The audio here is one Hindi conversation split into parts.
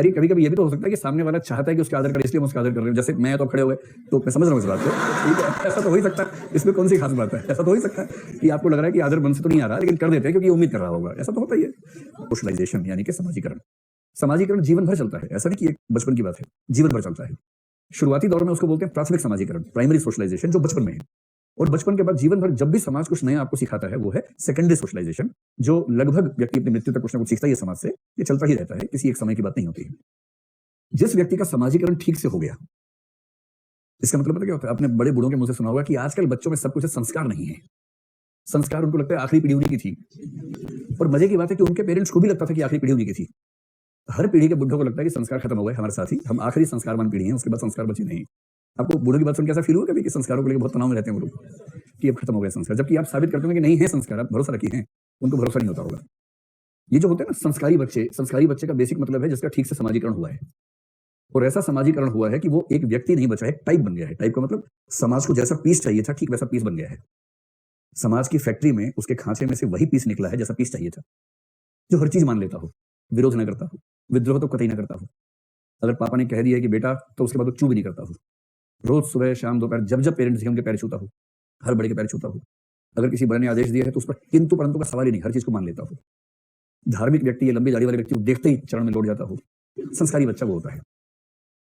कभी कभी ये भी तो हो सकता है कि सामने वाला चाहता है कि उसका आदर करे, इसलिए हम उसका आदर कर रहे हैं। जैसे मैं तो खड़े हुए, तो मैं समझ रहा हूँ इस बात को, ठीक है, ऐसा तो हो ही सकता है। इसमें कौन सी खास बात है? ऐसा तो हो ही सकता है कि आपको लग रहा है कि आदर मन से तो नहीं आ रहा, लेकिन कर देते हैं क्योंकि उम्मीद कर रहा होगा। ऐसा तो होता ही है। सोशलाइजेशन यानी कि समाजीकरण। समाजीकरण जीवन भर चलता है, ऐसा नहीं कि एक बचपन की बात है, जीवन भर चलता है। शुरुआती दौर में उसको बोलते हैं प्राथमिक समाजीकरण, प्राइमरी सोशलाइजेशन, जो बचपन में है। और बचपन के बाद जीवन भर जब भी समाज कुछ नया आपको सिखाता है, वो है सेकेंडरी सोशलाइजेशन, जो लगभग व्यक्ति अपनी मृत्यु तक कुछ ना कुछ सीखता है समाज से। ये चलता ही रहता है, किसी एक समय की बात नहीं होती है। जिस व्यक्ति का समाजीकरण ठीक से हो गया, इसका मतलब पता क्या होता है? अपने बड़े बूढ़ों के मुंह से सुना होगा कि आजकल बच्चों में सब कुछ संस्कार नहीं है। संस्कार उनको लगता है आखिरी पीढ़ी उन्हीं की थी। और मजे की बात है कि उनके पेरेंट्स को भी लगता था कि आखिरी पीढ़ी उन्हीं की थी। हर पीढ़ी के बुढ़ों को लगता है कि संस्कार खत्म हो गए हमारे साथ ही, हम आखिरी संस्कारवान पीढ़ी हैं, उसके बाद संस्कार बचे नहीं। आपको बूढ़ों की बात सुन के ऐसा फील हुआ कभी कि संस्कारों को लेकर बहुत तनाव में रहते हैं वो लोग कि अब खत्म हो गए संस्कार, जबकि आप साबित करते हो कि नहीं है संस्कार, आप भरोसा रखिए हैं, उनको भरोसा नहीं होता होगा। ये जो होते हैं ना संस्कारी बच्चे का बेसिक मतलब है जिसका ठीक से समाजीकरण हुआ है। और ऐसा समाजीकरण हुआ है कि वो एक व्यक्ति नहीं बचा है, टाइप बन गया है। टाइप का मतलब समाज को जैसा पीस चाहिए था, ठीक वैसा पीस बन गया है। समाज की फैक्ट्री में उसके खांचे में से वही पीस निकला है जैसा पीस चाहिए था, जो हर चीज मान लेता हो, विरोध न करता हो, विद्रोह तो कतई ना करता हो। अगर पापा ने कह दिया है कि बेटा, तो उसके बाद वो चू भी नहीं करता हो। रोज सुबह शाम दोपहर जब पेरेंट्स उनके पैर छूता हो, हर बड़े के पैर छूता हो। अगर किसी बड़े ने आदेश दिया है तो उस पर किंतु परंतु का सवाल ही नहीं, हर चीज को मान लेता हो। धार्मिक व्यक्ति, ये लंबी दाढ़ी वाले व्यक्ति को देखते ही चरण में लौट जाता हो। संस्कारी बच्चा वो होता है।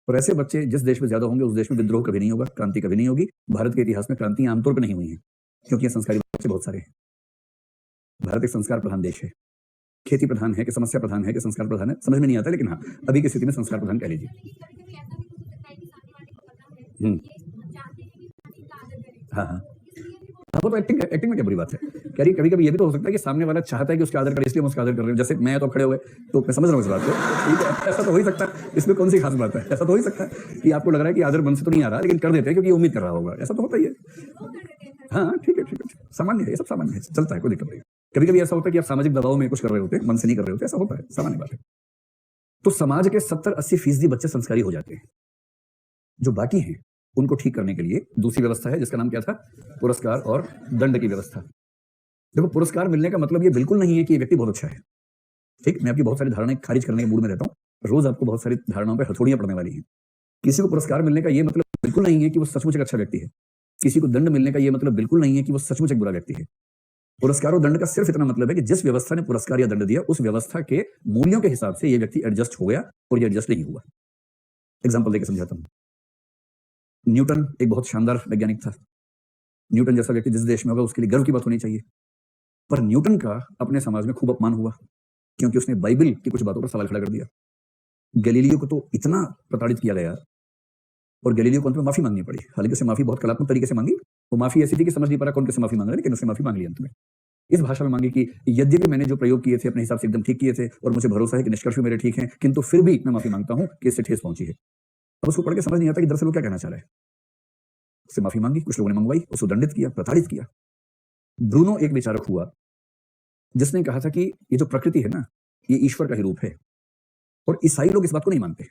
और ऐसे बच्चे जिस देश में ज्यादा होंगे, उस देश में विद्रोह कभी नहीं होगा, क्रांति कभी नहीं होगी। भारत के इतिहास में क्रांतियां आमतौर पर नहीं हुई हैं, क्योंकि ये संस्कारी बच्चे बहुत सारे हैं। भारत एक संस्कार प्रधान देश है। खेती प्रधान है कि समस्या प्रधान है कि संस्कार प्रधान है, समझ में नहीं आता, लेकिन हाँ, अभी की स्थिति में संस्कार प्रधान कह लीजिए। हाँ हाँ, वो तो एक्टिंग में क्या बुरी बात है? कभी कभी ये भी तो हो सकता है कि सामने वाला चाहता है कि उसका आदर करे, इसलिए हम उसका आदर कर रहे हैं। जैसे मैं तो खड़े हुए, तो मैं समझ रहा हूँ इस बात को, ठीक है, ऐसा तो हो ही सकता है। इसमें कौन सी खास बात है? ऐसा तो हो ही सकता है कि आपको लग रहा है कि आदर मन से तो नहीं आ रहा, लेकिन कर देते हैं क्योंकि उम्मीद कर रहा होगा। ऐसा तो होता ही है। हाँ, ठीक है, सामान्य है, ये सब सामान्य है, चलता है, कोई दिक्कत नहीं। कभी कभी ऐसा होता है कि आप सामाजिक दबाव में कुछ कर रहे होते हैं, मन से नहीं कर रहे होते, ऐसा होता है, सामान्य बात है। तो समाज के 70-80% बच्चे संस्कारी हो जाते हैं। जो बाकी हैं उनको ठीक करने के लिए दूसरी व्यवस्था है, जिसका नाम क्या था? पुरस्कार और दंड की व्यवस्था। देखो, पुरस्कार मिलने का मतलब ये बिल्कुल नहीं है कि ये व्यक्ति बहुत अच्छा है। ठीक, मैं आपकी बहुत सारी धारणाएं खारिज करने के मूड में रहता हूँ। रोज आपको बहुत सारी धारणाओं पर हथौड़ियां पड़ने वाली हैं। किसी को पुरस्कार मिलने का ये मतलब बिल्कुल नहीं है कि वो सचमुच एक अच्छा व्यक्ति है। किसी को दंड मिलने का ये मतलब बिल्कुल नहीं है कि वो सचमुच एक बुरा व्यक्ति है। पुरस्कार और दंड का सिर्फ इतना मतलब है कि जिस व्यवस्था ने पुरस्कार या दंड दिया, उस व्यवस्था के मूल्यों के हिसाब से ये व्यक्ति एडजस्ट हो गया और ये एडजस्ट नहीं हुआ। एग्जाम्पल देकर समझाता हूं। न्यूटन एक बहुत शानदार वैज्ञानिक था। न्यूटन जैसा व्यक्ति जिस देश में होगा उसके लिए गर्व की बात होनी चाहिए। पर न्यूटन का अपने समाज में खूब अपमान हुआ, क्योंकि उसने बाइबल की कुछ बातों पर सवाल खड़ा कर दिया। गैलीलियो को तो इतना प्रताड़ित किया गया और गैलीलियो को अंत में माफी मांगनी पड़ी। हालांकि उसे माफी बहुत कलात्मक तरीके से मांगी। वो माफी ऐसी थी कि समझ नहीं पा रहा कौन कैसे माफी मांग रहा है, लेकिन उसने माफी मांग ली अंत में। इस भाषा में मांगी कि यद्यपि मैंने जो प्रयोग किए थे अपने हिसाब से एकदम ठीक किए थे और मुझे भरोसा है कि निष्कर्ष भी मेरे ठीक हैं, किंतु फिर भी मैं माफी मांगता हूं कि इससे ठेस पहुंची है। अब उसको पढ़ के समझ नहीं आता कि दरअसल वो क्या कहना चाह रहा है। उससे माफी मांगी, कुछ लोगों ने मंगवाई, उसको दंडित किया, प्रताड़ित किया। ब्रूनो एक विचारक हुआ जिसने कहा था कि ये जो प्रकृति है ना, ये ईश्वर का ही रूप है। और ईसाई लोग इस बात को नहीं मानते,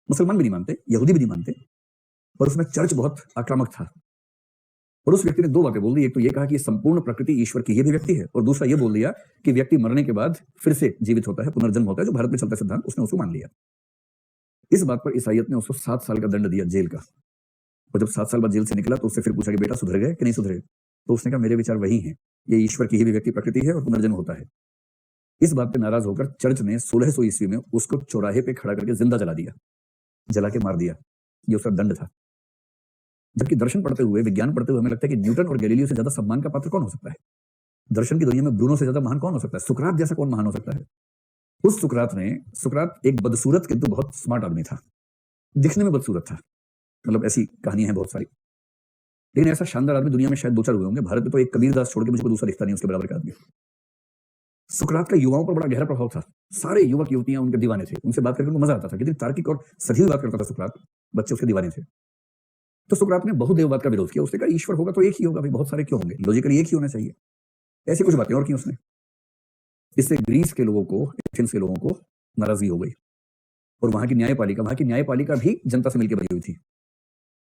मुसलमान भी नहीं मानते, यहूदी भी नहीं मानते। और उसमें चर्च बहुत आक्रामक था। और उस व्यक्ति ने दो बातें बोल दी। एक तो ये कहा कि संपूर्ण प्रकृति ईश्वर की ही व्यक्ति है, और दूसरा ये बोल दिया कि व्यक्ति मरने के बाद फिर से जीवित होता है, पुनर्जन्म होता है, जो भारत में चलता है सिद्धांत, उसने उसको मान लिया। इस बात पर ईसाइयत ने उसको 7 साल का दंड दिया, जेल का। और जब 7 साल बाद जेल से निकला तो उससे फिर पूछा कि बेटा सुधर गए कि नहीं सुधरे? तो उसने कहा मेरे विचार वही हैं, ये ईश्वर की ही व्यक्ति प्रकृति है और पुनर्जन्म होता है। इस बात पे नाराज होकर चर्च ने 1600 ईस्वी में उसको चौराहे पे खड़ा करके जिंदा जला दिया, जला के मार दिया। ये उसका दंड था। जबकि दर्शन पढ़ते हुए, विज्ञान पढ़ते हुए हमें लगता है कि न्यूटन और गैलीलियो से ज्यादा सम्मान का पात्र कौन हो सकता है? दर्शन की दुनिया में ब्रूनो से ज्यादा महान कौन हो सकता है? सुकरात जैसा कौन महान हो सकता है? उस सुकरात एक बदसूरत किंतु बहुत स्मार्ट आदमी था। दिखने में बदसूरत था, मतलब ऐसी कहानियां हैं बहुत सारी। लेकिन ऐसा शानदार आदमी दुनिया में शायद 2-4 हुए होंगे। भारत में तो एक कबीरदास छोड़ के मुझे कोई दूसरा दिखता नहीं उसके बराबर का आदमी। सुकरात का युवाओं पर बड़ा गहरा प्रभाव था। सारे युवक युवतियां उनके दीवाने थे, उनसे बात करके उनको मजा आता था। कितनी तार्किक और सधी हुई बात करता था सुकरात, बच्चे उसके दीवाने थे। तो सुकरात ने बहुदेववाद का विरोध किया। उसने कहा ईश्वर होगा तो एक ही होगा, भाई बहुत सारे क्यों होंगे, लॉजिकली एक ही होना चाहिए। ऐसी कुछ बातें और की उसने। इससे ग्रीस के लोगों को, एथेंस के लोगों को नाराजगी हो गई। और वहां की न्यायपालिका भी जनता से मिलकर बनी हुई थी।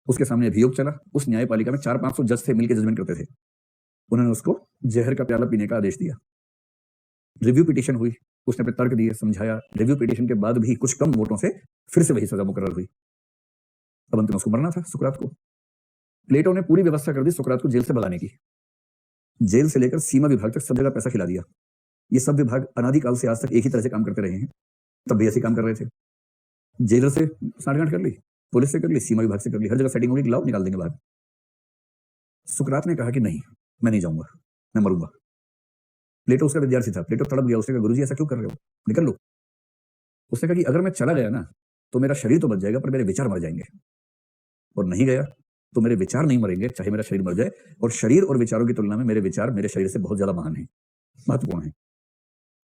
उसके सामने अभियोग चला। उस न्यायपालिका में 400-500 जज थे, मिलकर जजमेंट करते थे। उन्होंने उसको जहर का प्याला पीने का आदेश दिया। रिव्यू पिटीशन हुई, उसने अपने तर्क दिए, समझाया, रिव्यू पिटिशन के बाद भी कुछ कम वोटों से फिर से वही सजा मुकर्रर हुई। अब अंत में उसको मरना था, सुकरात को। प्लेटो ने पूरी व्यवस्था कर दी सुकरात को जेल से भगाने की। जेल से लेकर सीमा विभाग तक सब जगह पैसा खिला दिया। ये सब विभाग अनादिकाल से आज तक एक ही तरह से काम करते रहे हैं, तब भी ऐसे काम कर रहे थे। जेलर से साठगांठ कर ली, पुलिस से कर ली, सीमा विभाग से कर ली, हर जगह सेटिंग होगी, लाओ निकाल देंगे बाहर। सुकरात ने कहा कि नहीं, मैं नहीं जाऊंगा, मैं मरूंगा। प्लेटो उसका विद्यार्थी था। प्लेटो तड़प गया, उसने कहा गुरुजी ऐसा क्यों कर रहे हो, निकल लो। उसने कहा कि अगर मैं चला गया ना तो मेरा शरीर तो बच जाएगा पर मेरे विचार मर जाएंगे, और नहीं गया तो मेरे विचार नहीं मरेंगे चाहे मेरा शरीर मर जाए, और शरीर और विचारों की तुलना में मेरे विचार मेरे शरीर से बहुत ज्यादा महान है, महत्वपूर्ण है।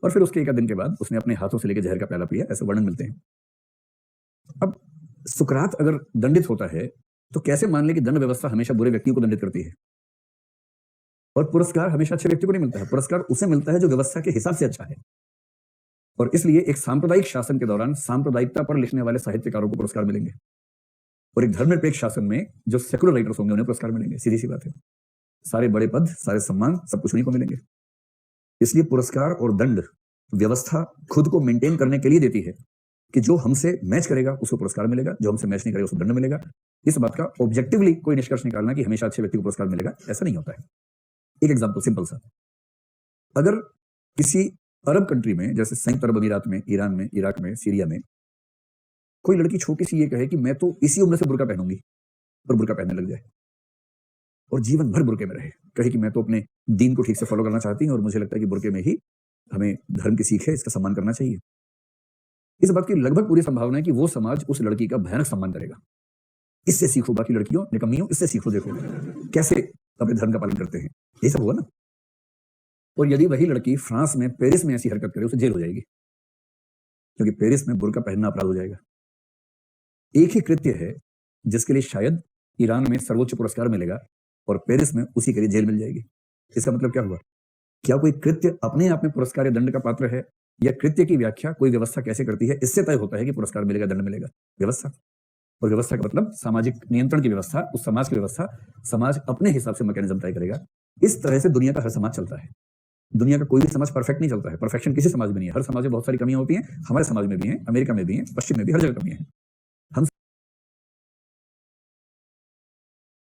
और फिर उसके एक दिन के बाद उसने अपने हाथों से लेकर जहर का प्याला पिया, ऐसे वर्णन मिलते हैं। अब सुकरात अगर दंडित होता है तो कैसे मान ले कि दंड व्यवस्था हमेशा बुरे व्यक्तियों को दंडित करती है, और पुरस्कार हमेशा अच्छे व्यक्ति को नहीं मिलता है। पुरस्कार उसे मिलता है जो व्यवस्था के हिसाब से अच्छा है। और इसलिए एक सांप्रदायिक शासन के दौरान सांप्रदायिकता पर लिखने वाले साहित्यकारों को पुरस्कार मिलेंगे, और एक धर्मनिरपेक्ष शासन में जो सेकुलर राइटर्स होंगे उन्हें पुरस्कार मिलेंगे। सीधी सी बात है, सारे बड़े पद, सारे सम्मान, सब कुछ उन्हीं को मिलेंगे। इसलिए पुरस्कार और दंड व्यवस्था खुद को मेंटेन करने के लिए देती है कि जो हमसे मैच करेगा उसको पुरस्कार मिलेगा, जो हमसे मैच नहीं करेगा उसको दंड मिलेगा। इस बात का ऑब्जेक्टिवली कोई निष्कर्ष निकालना कि हमेशा अच्छे व्यक्ति को पुरस्कार मिलेगा, ऐसा नहीं होता है। एक एग्जाम्पल सिंपल सा, अगर किसी अरब कंट्री में जैसे संयुक्त अरब अमीरात में, ईरान में, इराक में, सीरिया में कोई लड़की छोटी सी ये कहे कि मैं तो इसी उम्र से बुर्का पहनूंगी, और बुर्का पहनने लग जाए और जीवन भर बुर्के में रहे, कहे कि मैं तो अपने दीन को ठीक से फॉलो करना चाहती हूं और मुझे लगता है कि बुर्के में ही हमें धर्म की सीख है, इसका सम्मान करना चाहिए। इस बात की लगभग पूरी संभावना है कि वो समाज उस लड़की का भयानक सम्मान करेगा। इससे सीखो बाकी लड़कियों, निकम्मियों, इससे सीखो, देखो कैसे अपने धर्म का पालन करते हैं, ये सब हुआ ना। और यदि वही लड़की फ्रांस में, पेरिस में ऐसी हरकत करे, उसे जेल हो जाएगी, क्योंकि पेरिस में बुर्का पहनना अपराध हो जाएगा। एक ही कृत्य है जिसके लिए शायद ईरान में सर्वोच्च पुरस्कार मिलेगा और पेरिस में उसी के लिए जेल मिल जाएगी। इसका मतलब क्या हुआ? क्या कोई कृत्य अपने आप में पुरस्कार या दंड का पात्र है, या कृत्य की व्याख्या कोई व्यवस्था कैसे करती है इससे तय होता है कि पुरस्कार मिलेगा, दंड मिलेगा? व्यवस्था। और व्यवस्था का मतलब सामाजिक नियंत्रण की व्यवस्था, उस समाज की व्यवस्था। समाज अपने हिसाब से मैकेनिज्म तय करेगा। इस तरह से दुनिया का हर समाज चलता है। दुनिया का कोई भी समाज परफेक्ट नहीं चलता है, परफेक्शन किसी समाज में नहीं है। हर समाज में बहुत सारी कमियां होती हैं, हमारे समाज में भी हैं, अमेरिका में भी हैं, पश्चिम में भी, हर जगह कमियां हैं।